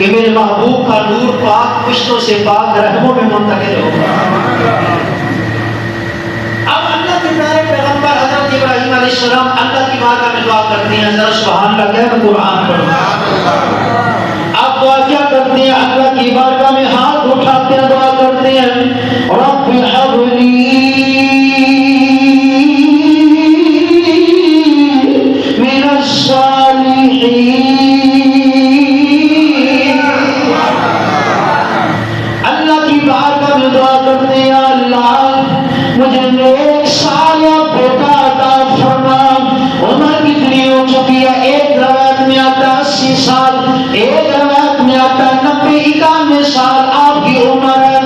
کہ میرے محبوب کا نور پاک پشتوں سے پاک رحموں میں منتقل ہوگا۔ اب اللہ کے پیارے پیغمبر حضرت ابراہیم علیہ السلام اللہ کی بارگاہ میں دعا کرتے ہیں، ذرا سبحان اللہ کہہ میں قرآن پڑھوں۔ اب دعا کیا کرتے ہیں؟ اللہ کی بارگاہ میں ہاتھ اٹھاتے ہیں، دعا کرتے ہیں، رب ہب لی من الصالحین۔ اللہ کی بارگاہ میں دعا کرتے ہیں، اللہ مجھے نیک صالح بیٹا عطا فرما۔ عمر کتنی ہو چکی ہے؟ ایک روایت میں آتا 80 سال، ایک روایت میں آتا 90-91 سال آپ کی عمر ہے۔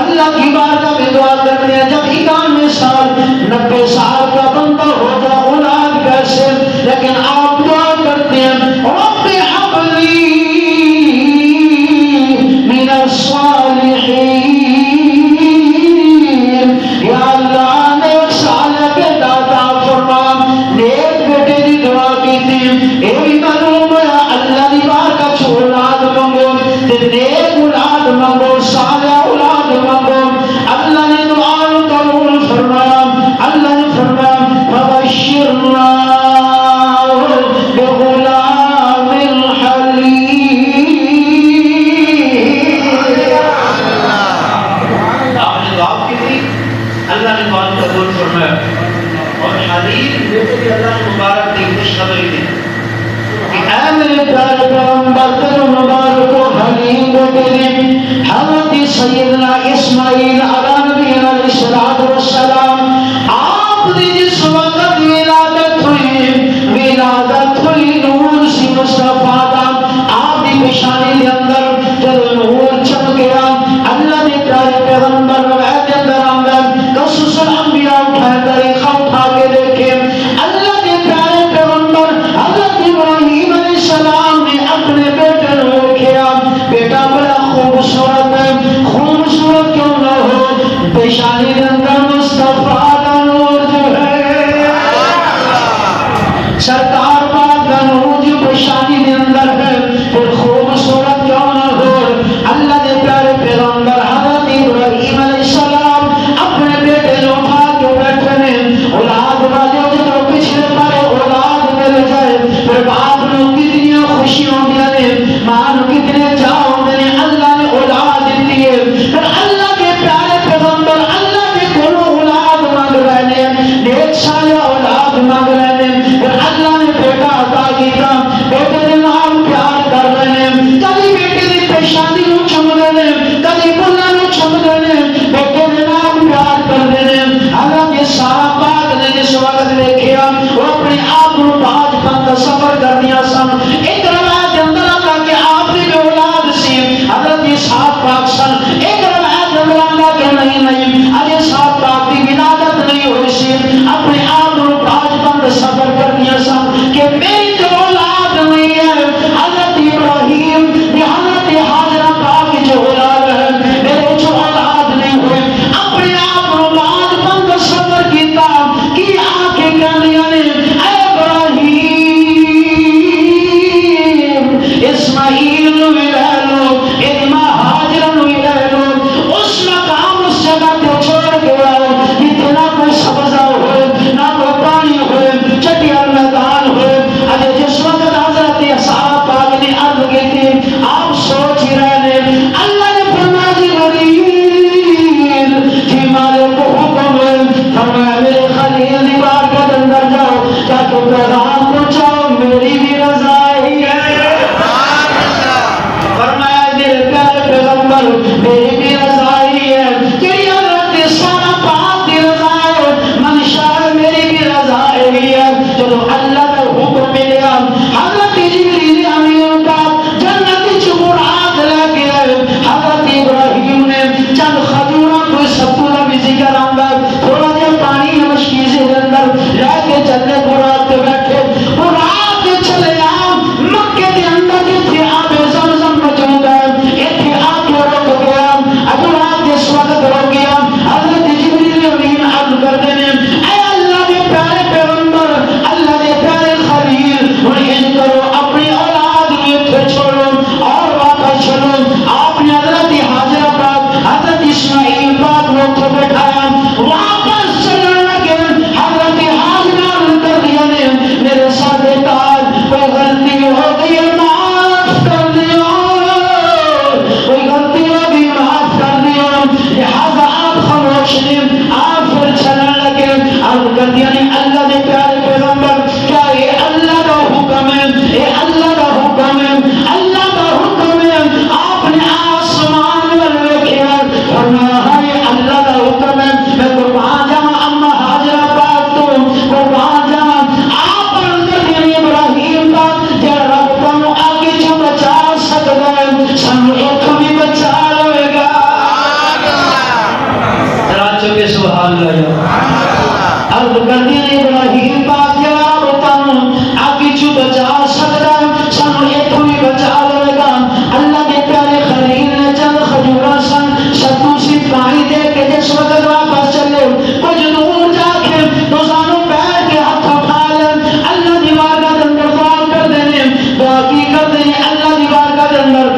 اللہ کی بارگاہ میں دعا کرتے ہیں، جب 91 سال 90 سال کا بندہ ہو جائے اولاد کیسے؟ لیکن آپ دعا کرتے ہیں، رب ہب لی من الصالحین۔ یا اللہ نیک صالح بیٹا عطا فرما۔ نیک بیٹے دی دعا کی تھی، اے بھی معلوم ہے اللہ دی بارگاہ چھو اولاد مانگو تے نیک اولاد مانگو، صالح اولاد مانگو۔ اللہ نے دعا قبول فرمایا۔ اللہ نے فرمایا فبشرنا بغلام حلیم۔ آپ نے دعا کی تھی، اللہ نے دعا قبول فرمایا، اور حلیم بیٹے بھی اللہ نے مبارک دی، خوشخبری دی کہ اے میرے پیارے پیغمبر تیرے مبارک و حلیم بیٹے دی۔ حضرت سیدنا اسماعیل علیہ نبی علیہ السلام آپ نے جس وقت ولادت ہوئی نور سی مصطفیٰ دا آپ کی پیشانی کے اندر جب نور چمکیا، اللہ نے پیارے پیغمبر روایت کے اندر آندا قصص الانبیاء اٹھائے طریقہ اٹھا کے دیکھے، اللہ کے پیارے پیغمبر حضرت ابراہیم علیہ السلام نے اپنے بیٹے کو دیکھا، بیٹا بڑا خوبصورت ہے، خوبصورت کیوں نہ ہو، پیشانی کے اندر مصطفیٰ کا نور جو ہے، سرکار پاک کا نور جو پیشانی کے اندر ہے، پھر خوبصورت کیوں نہ ہو۔ اللہ نے پیارے پیغمبر حضرت ابراہیم علیہ السلام اپنے بیٹے جو اٹھا کے بیٹھے ہیں، اولاد والے جو پچھلے پارے اولاد مل جائے، پھر باپ نو کتنی خوشی ہوندی ہے، ماں نو کتنے چاہ ہوندے ہیں، اللہ نے اولاد دی ہے، پھر اللہ کے پیارے پیغمبر اللہ کے کولوں اولاد مانگ رہے ہیں، نیک صالح اولاد مانگ رہے ہیں، پھر اللہ نے بیٹا عطا کیتا، بیٹے دے نال پیار کر رہے ہیں، کبھی بیٹے دی پیشانی نو چوم رہے ہیں، کبھی بلّا نو چوم رہے ہیں، بیٹے دے نال پیار کر رہے ہیں۔ حالانکہ سارا پاک نے جس وقت دیکھا وہ اپنے آپ کو باج بند سفر کر دیا سن۔ ایک روایت کے اندر آتا کہ آپ کی جو اولاد سی حضرت اسحاق پاک سن، ایک روایت کے اندر آتا کہ نہیں اجے اسحاق پاک کی ولادت نہیں ہوئی سی، اپنے آپ کو باج بند سفر کر دیا سن کہ میری جو اولاد نہیں ہے حضرت ابراہیم حضرت حاجرہ پاک کی جو اولاد ہے، میرے جو اولاد نہیں ہوئے، اپنے آپ کو باج بند سفر کیتا کہ آنکھیں کہنیاں نے اے ابراہیم اسماعیل نو بھی لے لو، ادما حاجرہ نو بھی لے لو، اس مقام اس جگہ تے چھوڑ کے آؤ جتنے نہ کوئی سبزہ ہوئے نہ کوئی پانی ہوئے، چٹیا میدان ہوئے۔ اجے جس وقت حضرت اسحاق پاک نے عرض کی تھی آپ سوچ ہی رہے ہیں، اللہ نے فرمایا جبریل جی مالک کو حکم ہے، فرمایا میرے خلیل دی بارگاہ کے اندر جاؤ تاکہ پیغام پہنچاؤ، میری بھی رضا ہی ہے۔ فرمایا میرے پیارے پیغمبر میری بھی رضا ہی ہے، تیری حضرت سارا پاک دی رضا ہے، منشا میری بھی رضا ہی ہے۔ چلو اللہ کا حکم ملیا، حضرت جبریل امین پاک جنت وچ مراد لے کے آئے، حضرت ابراہیم نے چند کھجوراں کوئی ستو دا بھی ذکر آندا، تھوڑا جہا پانی مشکیزے کے اندر لے کے چلے برات بیٹھے سبحان اللہ عرض کردی ابراہیم پاک جواب تانوں آگے چو بچا سکتا سانو ایتھوں بھی بچا لے گا اللہ کے پیارے خلیل نے چند کھجوراں سن ستو سی پانی دے کے جس وقت واپس چلے کچھ دور جا کے دوزانوں بیٹھ کے ہاتھ اٹھا لے اللہ دی بارگاہ کے اندر دعا کر دینے دعا کی کر دینے اللہ دی بارگاہ کے اندر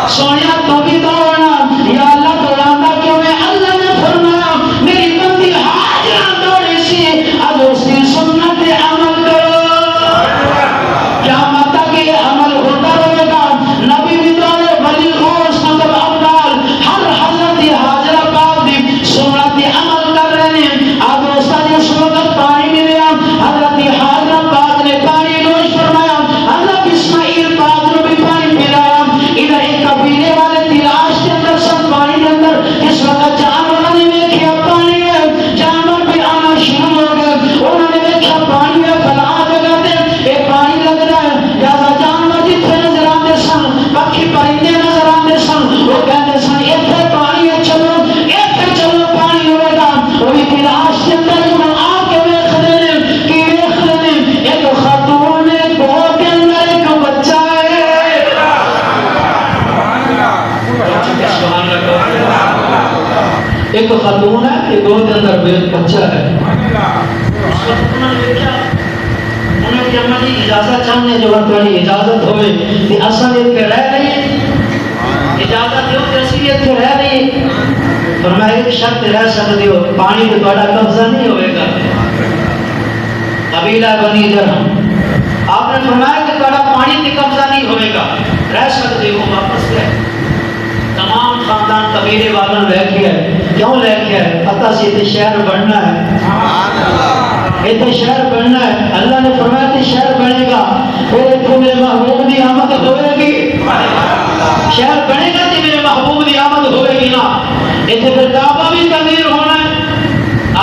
سونیا تو بھی دوڑنا یا اللہ دوڑانا کیوں تو خاتون ہے کہ دو کے اندر بچہ ہے. اس وقت انہوں نے کیا انہوں نے اما جی اجازت چاہنے جو تھوڑی اجازت ہوئے کہ اصل اتنے رہ رہی اجازت دیو کہ اسی اتنے رہ رہی. فرمایا ایک شرط رہ سکتے ہو پانی پہ تھوڑا قبضہ نہیں ہوئے گا. قبیلہ بنی جرہم آپ نے فرمایا کہ تھوڑا پانی پہ قبضہ نہیں ہوئے گا رہ سکتے ہو. واپس گئے تمام خاندان قبیلے والوں لے کے آئے. کیوں لے کے آئے؟ پتہ سی تے شہر بننا ہے اتنے شہر بننا ہے. اللہ نے فرمایا کہ شہر بنے گا پھر اتنے میرے محبوب کی آمد ہوئے گی. شہر بنے گا تو میرے محبوب کی آمد ہوئے گی نا. اتنے پھر کعبہ بھی تعمیر ہونا ہے.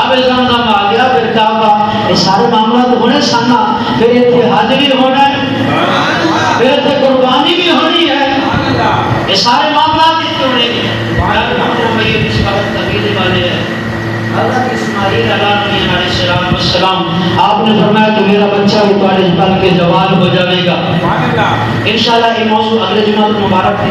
آب زمزم آ گیا پھر کعبہ یہ سارے معاملات ہونے سانا. پھر اتنے حج بھی ہونا ہے پھر اتنے قربانی بھی ہونی ہے. یہ سارے معاملات اتنے ہونے گے. اس وقت قبیلے والے ہیں حضرت اسماعیل علیہ السلام آپ نے فرمایا کہ میرا بچہ بھی تمہارے پل کے جوان ہو جائے گا. انشاءاللہ یہ موضوع اگلے جمعہ مبارک